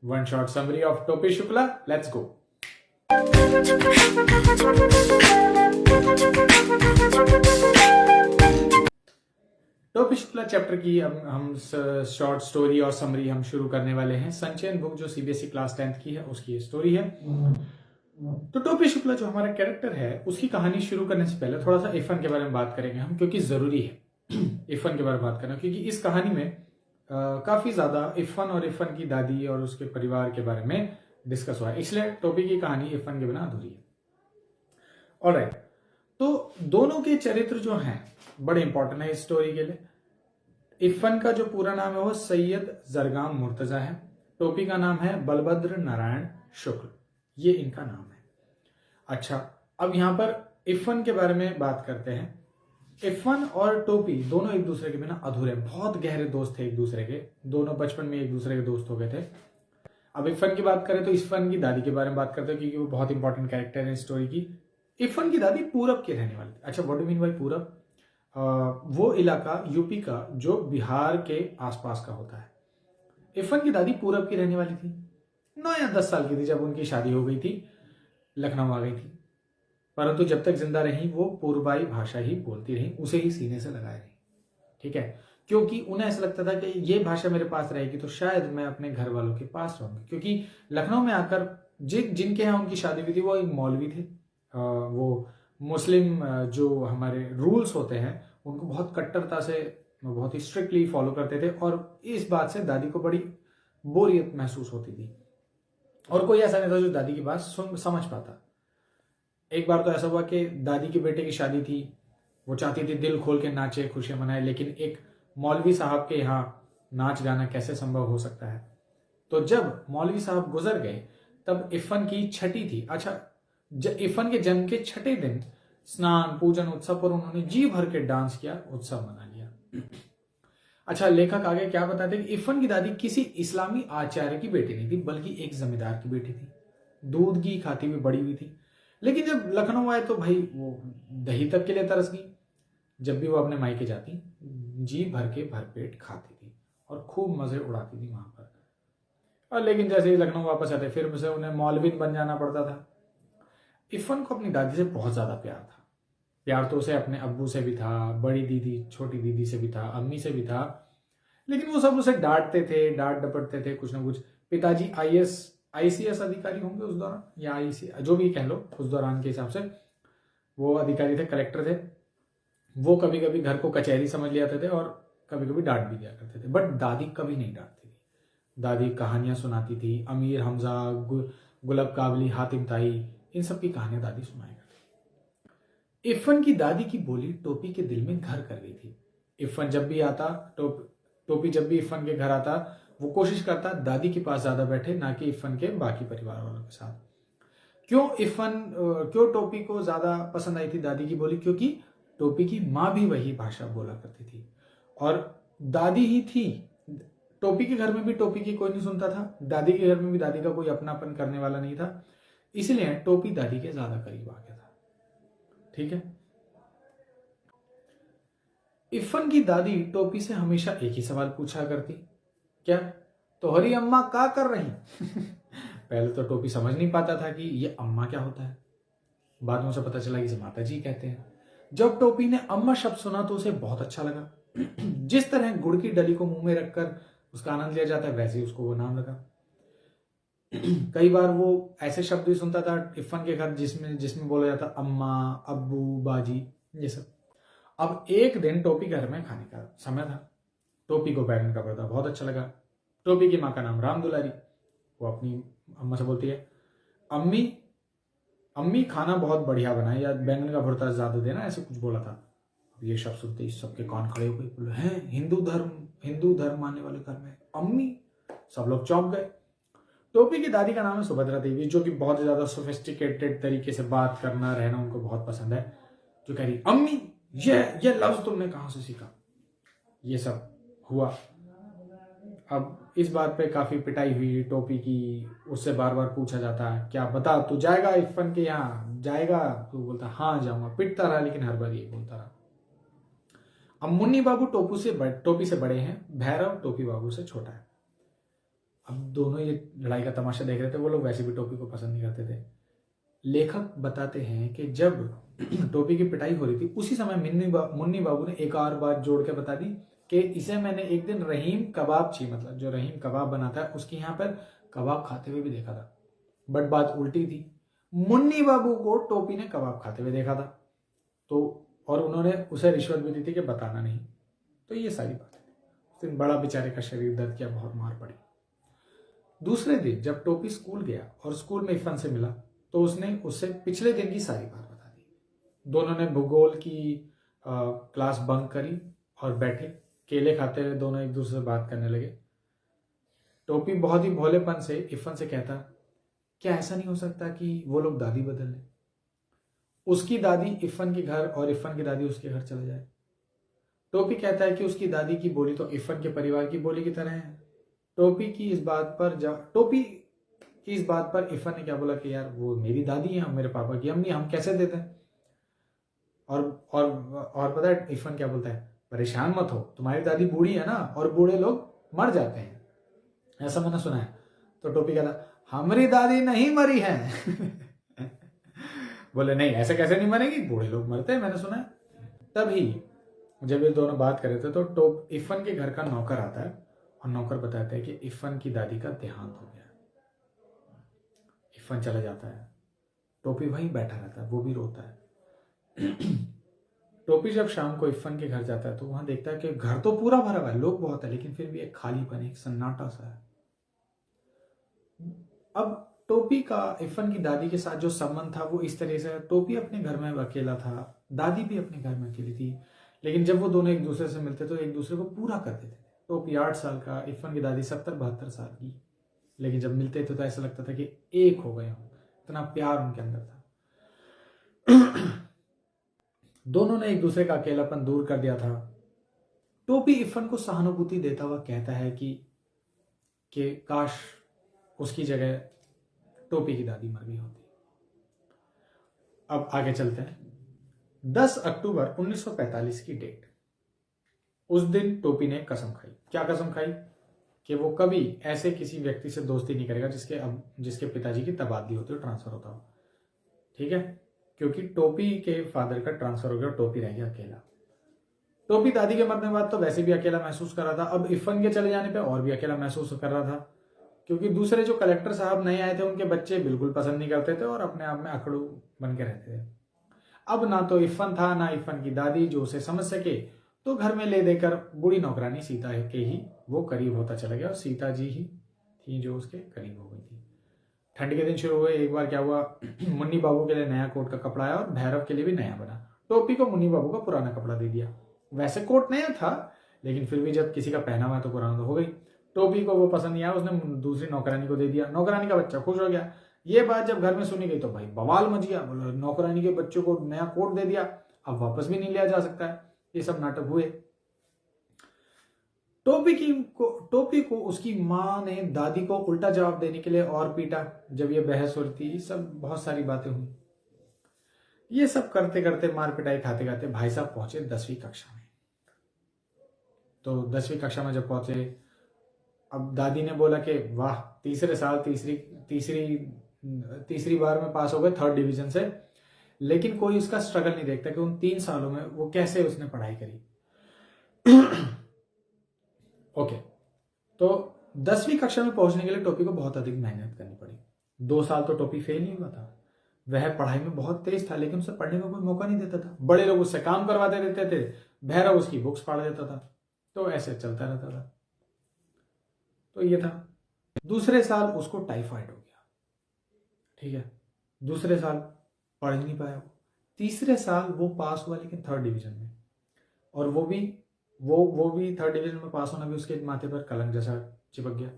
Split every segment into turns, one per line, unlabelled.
One short summary of Topi Shukla. Let's go. टोपी Shukla chapter की हम शॉर्ट स्टोरी और समरी हम शुरू करने वाले हैं। संचयन बुक जो सीबीएसई क्लास 10th की है उसकी स्टोरी है। तो टोपी शुक्ला जो हमारा कैरेक्टर है उसकी कहानी शुरू करने से पहले थोड़ा सा इरफान के बारे में बात करेंगे हम, क्योंकि जरूरी है इरफान के बारे में बात करना, क्योंकि इस कहानी में काफी ज्यादा इरफान और इरफान की दादी और उसके परिवार के बारे में डिस्कस हुआ है, इसलिए टोपी की कहानी इरफान के बिना अधूरी है। ऑलराइट, तो दोनों के चरित्र जो हैं बड़े इंपॉर्टेंट है इस स्टोरी के लिए। इरफान का जो पूरा नाम है वो सैयद जरगाम मुर्तजा है। टोपी का नाम है बलभद्र नारायण शुक्ल, ये इनका नाम है। अच्छा, अब यहां पर इरफान के बारे में बात करते हैं। इरफान और टोपी दोनों एक दूसरे के बिना अधूरे, बहुत गहरे दोस्त थे एक दूसरे के, दोनों बचपन में एक दूसरे के दोस्त हो गए थे। अब इरफान की बात करें तो इरफान की दादी के बारे में बात करते हैं, क्योंकि वो बहुत इंपॉर्टेंट कैरेक्टर है स्टोरी की। इरफान की दादी पूरब के रहने वाली थी। अच्छा, व्हाट डू मीन बाय पूरब? वो इलाका यूपी का जो बिहार के आसपास का होता है। इरफान की दादी पूरब की रहने वाली थी। 9 या 10 साल की थी जब उनकी शादी हो गई थी, लखनऊ आ गई थी। परंतु जब तक जिंदा रही वो पूर्वाई भाषा ही बोलती रही, उसे ही सीने से लगाए रही। ठीक है, क्योंकि उन्हें ऐसा लगता था कि ये भाषा मेरे पास रहेगी तो शायद मैं अपने घर वालों के पास रहूंगी, क्योंकि लखनऊ में आकर जिनके यहाँ उनकी शादी हुई थी वो एक मौलवी थे। वो मुस्लिम जो हमारे रूल्स होते हैं उनको बहुत कट्टरता से, बहुत ही स्ट्रिक्टली फॉलो करते थे, और इस बात से दादी को बड़ी बोरियत महसूस होती थी, और कोई ऐसा नहीं था जो दादी की बात समझ पाता। एक बार तो ऐसा हुआ कि दादी के बेटे की शादी थी, वो चाहती थी दिल खोल के नाचे, खुशियां मनाए, लेकिन एक मौलवी साहब के यहाँ नाच गाना कैसे संभव हो सकता है। तो जब मौलवी साहब गुजर गए तब इरफान की छठी थी। अच्छा, इरफान के जन्म के छठे दिन स्नान पूजन उत्सव पर उन्होंने जी भर के डांस किया, उत्सव मना लिया। अच्छा, लेखक आगे क्या बताते हैं कि इरफान की दादी किसी इस्लामी आचार्य की बेटी नहीं थी, बल्कि एक जमींदार की बेटी थी। दूध घी खाती हुई बड़ी हुई थी, लेकिन जब लखनऊ आए तो भाई वो दही तक के लिए तरस गई। जब भी वो अपने मायके जाती जी भर के भरपेट खाती थी और खूब मजे उड़ाती थी वहां पर। और लेकिन जैसे ही लखनऊ वापस आते फिर उसे उन्हें मौलवी बन जाना पड़ता था। इरफान को अपनी दादी से बहुत ज्यादा प्यार था। प्यार तो उसे अपने अब्बू से भी था, बड़ी दीदी छोटी दीदी से भी था, अम्मी से भी था, लेकिन वो सब उसे डांटते थे, डांट डपटते थे कुछ ना कुछ। पिताजी आईसीएस अधिकारी होंगे उस दौरान, या आईसी जो भी कह लो उस दौरान के हिसाब से वो अधिकारी थे, कलेक्टर थे। वो कभी कभी घर को कचहरी समझ लिया थे और कभी कभी डांट भी दिया करते थे, बट दादी कभी नहीं डांटती थी। दादी कहानियां सुनाती थी, अमीर हमजा, गुलब काबली, हातिम ताई, इन सब की कहानियां दादी सुनाया करती। इरफान की दादी की बोली टोपी के दिल में घर कर गई थी। इरफान जब भी आता टोपी जब भी इरफान के घर आता वो कोशिश करता दादी के पास ज्यादा बैठे, ना कि इरफान के बाकी परिवार वालों के साथ। क्यों टोपी को ज्यादा पसंद आई थी दादी की बोली? क्योंकि टोपी की माँ भी वही भाषा बोला करती थी और दादी ही थी। टोपी के घर में भी टोपी की कोई नहीं सुनता था, दादी के घर में भी दादी का कोई अपनापन करने वाला नहीं था, इसलिए टोपी दादी के ज्यादा करीब आ गया था। ठीक है, इरफान की दादी टोपी से हमेशा एक ही सवाल पूछा करती, क्या तोहरी अम्मा का कर रही? पहले तो टोपी समझ नहीं पाता था कि ये अम्मा क्या होता है, बाद में उसे पता चला कि इसे माता जी कहते हैं। जब टोपी ने अम्मा शब्द सुना तो उसे बहुत अच्छा लगा। जिस तरह गुड़ की डली को मुंह में रखकर उसका आनंद लिया जाता है, वैसे ही उसको वो नाम लगा। कई बार वो ऐसे शब्द भी सुनता था इरफान के घर जिसमें बोला जाता अम्मा, अब्बू, बाजी, ये सब। अब एक दिन टोपी घर में खाने का समय था। टोपी को बैगन का भरता बहुत अच्छा लगा। टोपी की माँ का नाम राम दुलारी। वो अपनी अम्मा से बोलती है, अम्मी खाना बहुत बढ़िया बना है, या बैंगन का भरता ज्यादा देना, ऐसे कुछ बोला था। अब ये शब्द सुनते ही सबके कान खड़े हो गए, बोले हैं हिंदू धर्म मानने वाले घर में अम्मी? सब लोग चौंक गए। टोपी की दादी का नाम है सुभद्रा देवी, जो कि बहुत ज्यादा सोफिस्टिकेटेड तरीके से बात करना रहना उनको बहुत पसंद है। जो कह रही, अम्मी ये लफ्ज तुमने कहां से सीखा? ये सब हुआ। अब इस बात पे काफी पिटाई हुई टोपी की, उससे बार बार पूछा जाता है, क्या बता तू जाएगा इरफान के यहाँ जाएगा? तो बोलता हाँ जाऊंगा। पिटता रहा, लेकिन हर बार ये बोलता रहा। अब मुन्नी बाबू टोपी से बड़े हैं, भैरव टोपी बाबू से छोटा है। अब दोनों ये लड़ाई का तमाशा देख रहे थे, वो लोग वैसे भी टोपी को पसंद नहीं करते थे। लेखक बताते हैं कि जब टोपी की पिटाई हो रही थी उसी समय मुन्नी बाबू ने एक और बात जोड़ के बता दी कि इसे मैंने एक दिन रहीम कबाबची, मतलब जो रहीम कबाब बनाता है, उसके यहाँ पर कबाब खाते हुए भी देखा था। बट बात उल्टी थी, मुन्नी बाबू को टोपी ने कबाब खाते हुए देखा था, तो और उन्होंने उसे रिश्वत भी दी थी कि बताना नहीं। तो ये सारी बातें थी। उस दिन बड़ा बेचारे का शरीर दर्द किया, बहुत मार पड़ी। दूसरे दिन जब टोपी स्कूल गया और स्कूल में इरफान से मिला तो उसने उससे पिछले दिन की सारी बात बता दी। दोनों ने भूगोल की क्लास बंक करी और बैठे केले खाते हुए दोनों एक दूसरे से बात करने लगे। टोपी बहुत ही भोलेपन से इरफान से कहता, क्या ऐसा नहीं हो सकता कि वो लोग दादी बदल लें? उसकी दादी इरफान के घर और इरफान की दादी उसके घर चले जाए। टोपी कहता है कि उसकी दादी की बोली तो इरफान के परिवार की बोली की तरह है। टोपी की इस बात पर इरफान ने क्या बोला कि यार वो मेरी दादी है, मेरे पापा की अम्मी, हम कैसे देते हैं? और पता है इरफान क्या बोलता है, परेशान मत हो, तुम्हारी दादी बूढ़ी है ना, और बूढ़े लोग मर जाते हैं, ऐसा मैंने सुना है। तो टोपी कहता, हमारी दादी नहीं मरी है। बोले नहीं, ऐसे कैसे नहीं मरेगी, बूढ़े लोग मरते हैं, मैंने सुना है। तभी जब ये दोनों बात कर रहे थे तो इरफान के घर का नौकर आता है और नौकर बताता है कि इरफान की दादी का देहांत हो गया। इरफान चला जाता है, टोपी वहीं बैठा रहता है, वो भी रोता है। टोपी जब शाम को इरफान के घर जाता है तो वहां देखता है कि घर तो पूरा भरा हुआ है, लोग बहुत है, लेकिन फिर भी एक खालीपन, एक सन्नाटा सा है। अब टोपी का इरफान की दादी के साथ जो संबंध था वो इस तरह से, टोपी अपने घर में अकेला था, दादी भी अपने घर में अकेली थी, लेकिन जब वो दोनों एक दूसरे से मिलते तो एक दूसरे को पूरा कर देते थे। टोपी 8 साल का, इरफान की दादी 70-72 साल की, लेकिन जब मिलते थे तो ऐसा लगता था कि एक हो गए हों, इतना प्यार उनके अंदर था। दोनों ने एक दूसरे का अकेलापन दूर कर दिया था। टोपी इरफान को सहानुभूति देता हुआ कहता है कि काश उसकी जगह टोपी की दादी मर गई होती। अब आगे चलते हैं। 10 अक्टूबर 1945 की डेट। उस दिन टोपी ने कसम खाई। क्या कसम खाई? कि वो कभी ऐसे किसी व्यक्ति से दोस्ती नहीं करेगा जिसके पिताजी की तबादली होती हो, ट्रांसफर होता हो। ठीक है, क्योंकि टोपी के फादर का ट्रांसफर हो गया, टोपी रह गया अकेला। टोपी दादी के मरने के बाद तो वैसे भी अकेला महसूस कर रहा था, अब इरफान के चले जाने पे और भी अकेला महसूस कर रहा था, क्योंकि दूसरे जो कलेक्टर साहब नए आए थे उनके बच्चे बिल्कुल पसंद नहीं करते थे और अपने आप में अकड़ू बन के रहते थे। अब ना तो इरफान था ना इरफान की दादी जो उसे समझ सके, तो घर में ले देकर बूढ़ी नौकरानी सीता के ही वो करीब होता चला गया और सीता जी ही थी जो उसके करीब हो गई थी। ठंड के दिन शुरू हुए। एक बार क्या हुआ, मुन्नी बाबू के लिए नया कोट का कपड़ा आया और भैरव के लिए भी नया बना। टोपी को मुन्नी बाबू का पुराना कपड़ा दे दिया। वैसे कोट नया था, लेकिन फिर भी जब किसी का पहना हुआ तो पुराना तो हो गई। टोपी को वो पसंद नहीं आया, उसने दूसरी नौकरानी को दे दिया। नौकरानी का बच्चा खुश हो गया। ये बात जब घर में सुनी गई तो भाई बवाल मच गया। बोला नौकरानी के बच्चों को नया कोट दे दिया, अब वापस भी नहीं लिया जा सकता है। ये सब नाटक हुए। टोपी को उसकी माँ ने दादी को उल्टा जवाब देने के लिए और पीटा। जब ये बहस हो रही थी, सब बहुत सारी बातें हुई। ये सब करते करते, मार पिटाई खाते खाते भाई साहब पहुंचे 10वीं कक्षा में। तो 10वीं कक्षा में जब पहुंचे, अब दादी ने बोला कि वाह, तीसरे साल तीसरी बार में पास हो गए 3rd डिवीजन से। लेकिन कोई उसका स्ट्रगल नहीं देखता कि उन 3 सालों में वो कैसे उसने पढ़ाई करी। ओके, तो 10वीं कक्षा में पहुंचने के लिए टोपी को बहुत अधिक मेहनत करनी पड़ी। 2 साल तो टोपी फेल ही हुआ था। वह पढ़ाई में बहुत तेज था, लेकिन उसे पढ़ने का कोई मौका नहीं देता था। बड़े लोग उससे काम करवाते देते थे, भैरव उसकी बुक्स फाड़ देता था। तो ऐसे चलता रहता था। तो ये था। दूसरे साल उसको टाइफाइड हो गया। ठीक है, दूसरे साल पढ़ ही नहीं पाया वो। तीसरे साल वो पास हुआ, लेकिन 3rd डिवीजन में। और वो भी 3rd डिवीजन में पास होना भी उसके माथे पर कलंक जैसा चिपक गया।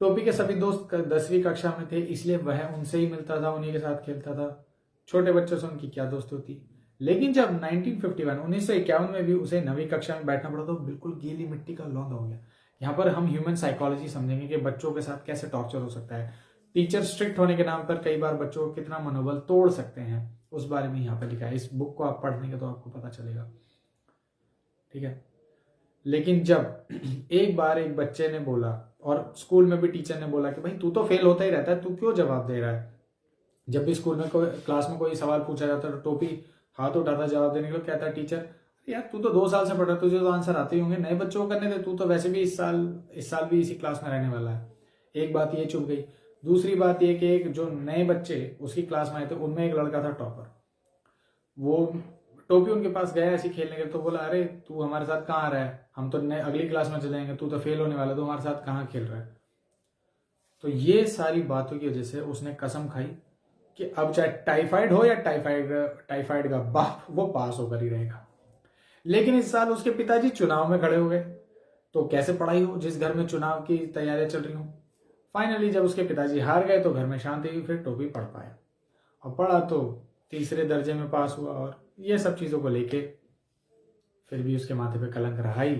टोपी के सभी दोस्त 10वीं कक्षा में थे, इसलिए वह उनसे ही मिलता था, उन्हीं के साथ खेलता था। छोटे बच्चों से उनकी क्या दोस्ती होती। लेकिन जब 1951 में भी उसे 9वीं कक्षा में बैठना पड़ा तो बिल्कुल गीली मिट्टी का लौंदा हो गया। यहाँ पर हम ह्यूमन साइकोलॉजी समझेंगे कि बच्चों के साथ कैसे टॉर्चर हो सकता है। टीचर स्ट्रिक्ट होने के नाम पर कई बार बच्चों को कितना मनोबल तोड़ सकते हैं, उस बारे में यहाँ पर लिखा है। इस बुक को आप पढ़ने के तो आपको पता चलेगा। ठीक है, लेकिन जब एक बार एक बच्चे ने बोला और स्कूल में भी टीचर ने बोला कि भाई तू तो फेल होता ही रहता है, तू क्यों जवाब दे रहा है। जब भी स्कूल में क्लास में कोई सवाल पूछा जाता तो टोपी हाथ उठाता जवाब देने के लिए, कहता टीचर यार तू तो 2 साल से पढ़ रहा है, तुझे तो आंसर आते ही होंगे, नए बच्चों को करने दे, तू तो वैसे भी इस साल भी इसी क्लास में रहने वाला है। एक बात ये चुप गई। दूसरी बात ये कि एक जो नए बच्चे उसकी क्लास में आए थे उनमें एक लड़का था टॉपर, वो टोपी उनके पास गया ऐसे खेलने के, तो बोला अरे तू हमारे साथ कहाँ आ रहा है, हम तो अगली क्लास में चले जाएंगे, तू तो फेल होने वाला, तू हमारे साथ कहाँ खेल रहा है। तो ये सारी बातों की वजह से उसने कसम खाई कि अब चाहे टाइफाइड हो या टाइफाइड का बाप, वो पास होकर ही रहेगा। लेकिन इस साल उसके पिताजी चुनाव में खड़े हो गए, तो कैसे पढ़ाई हो जिस घर में चुनाव की तैयारियां चल रही हो। फाइनली जब उसके पिताजी हार गए तो घर में शांति हुई, फिर टोपी पढ़ पाया और पढ़ा तो 3रे दर्जे में पास हुआ। और ये सब चीजों को लेके फिर भी उसके माथे पे कलंक रहा ही।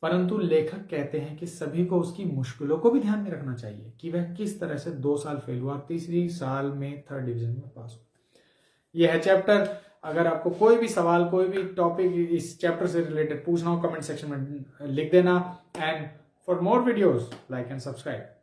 परंतु लेखक कहते हैं कि सभी को उसकी मुश्किलों को भी ध्यान में रखना चाहिए कि वह किस तरह से 2 साल फेल हुआ, 3री साल में 3rd डिवीजन में पास हुआ। यह है चैप्टर। अगर आपको कोई भी सवाल, कोई भी टॉपिक इस चैप्टर से रिलेटेड पूछना हो, कमेंट सेक्शन में लिख देना। And for more videos like and subscribe.